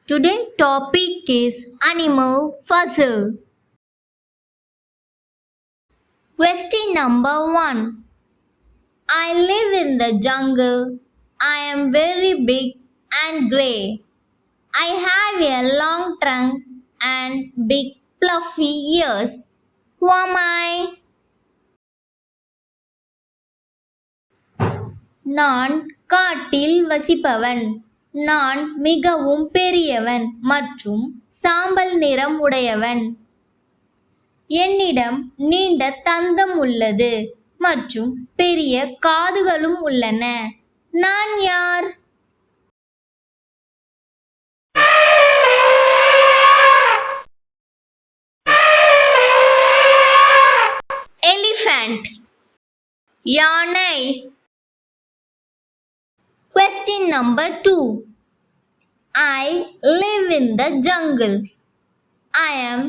Today's topic is animal fossil. Question number 1. I live in the jungle. I am very big and grey. I have a long trunk and big fluffy ears. Who am I? நான் காட்டில் வசிப்பவன். நான் மிகவும் பெரியவன் மற்றும் சாம்பல் நிறம் உடையவன். என்னிடம் நீண்ட தந்தம் உள்ளது மற்றும் பெரிய காதுகளும் உள்ளன. நான் யார்? எலிஃபண்ட். யானை. Question number 2. I live in the jungle. I am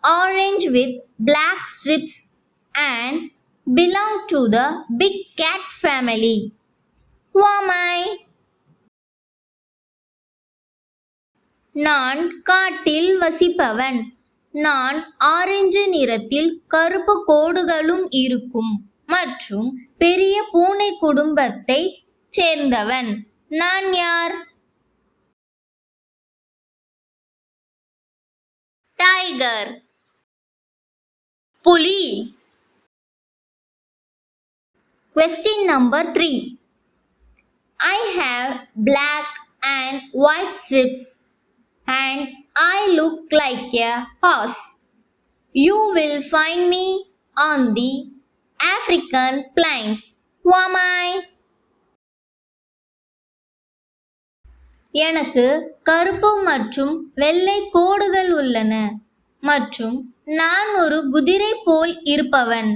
orange with black strips and belong to the big cat family. Who am I? நான் காட்டில் வசிப்பவன். நான் ஆரஞ்சு நிறத்தில் கருப்பு கோடுகளும் இருக்கும் மற்றும் பெரிய பூனை குடும்பத்தை சேர்ந்தவன். நான் யார்? டைகர். புலி. Question number 3. I have black and white strips and I look like a horse. You will find me on the African plains. Who am I? எனக்கு கருப்பு மற்றும் வெள்ளை கோடுகள் உள்ளன மற்றும் நான் ஒரு குதிரை போல் இருப்பவன்.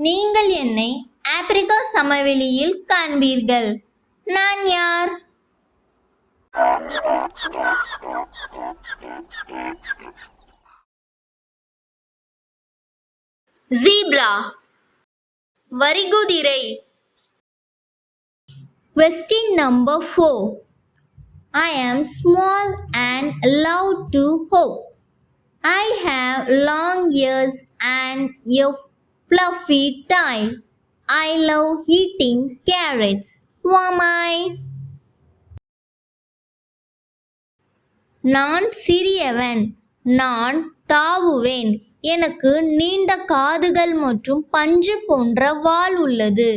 நீங்கள் என்னை ஆப்பிரிக்கா சமவெளியில் காண்பீர்கள். நான் யார்? Zebra. வரிகுதிரை. Question number 4. I am small and love to hop. I have long ears and a fluffy tail. I love eating carrots. Who am I? நான் சிறியவன். நான் தாவுவேன். எனக்கு நீண்ட காதுகள் மற்றும் பஞ்சு போன்ற வால் உள்ளது.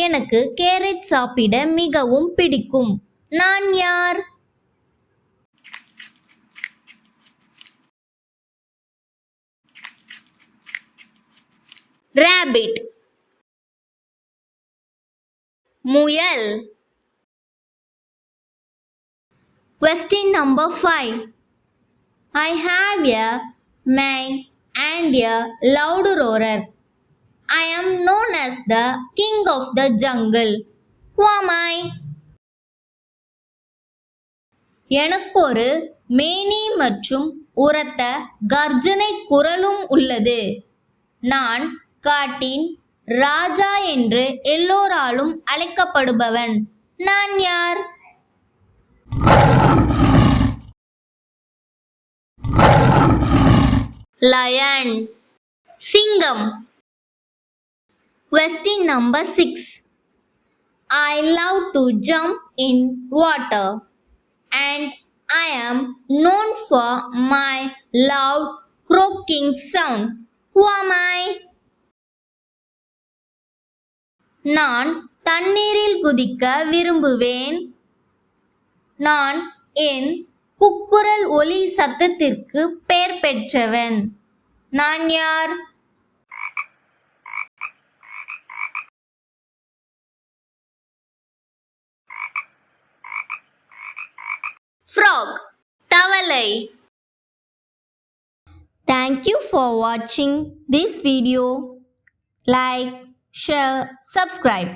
எனக்கு கேரட் சாப்பிட மிகவும் பிடிக்கும். நான் யார்? ராபிட். முயல். Question number 5. I have a mane and a loud roarer. I am known as the king of the jungle. Who am I? எனக்கு ஒரு மேனி மற்றும் உரத்த கர்ஜனை குரலும் உள்ளது. நான் காட்டின் ராஜா என்று எல்லோராலும் அழைக்கப்படுபவன். நான் யார்? லயன். சிங்கம். Question number 6. I love to jump in water and I am known for my loud croaking sound. Who am I? நான் தண்ணீரில் குதிக்க விரும்புவேன். நான் என் கூக்குரல் ஒலி சத்தத்திற்கு பெயர் பெற்றவன். நான் யார்? Frog. தவளை. Thank you for watching this video. Like, share, subscribe.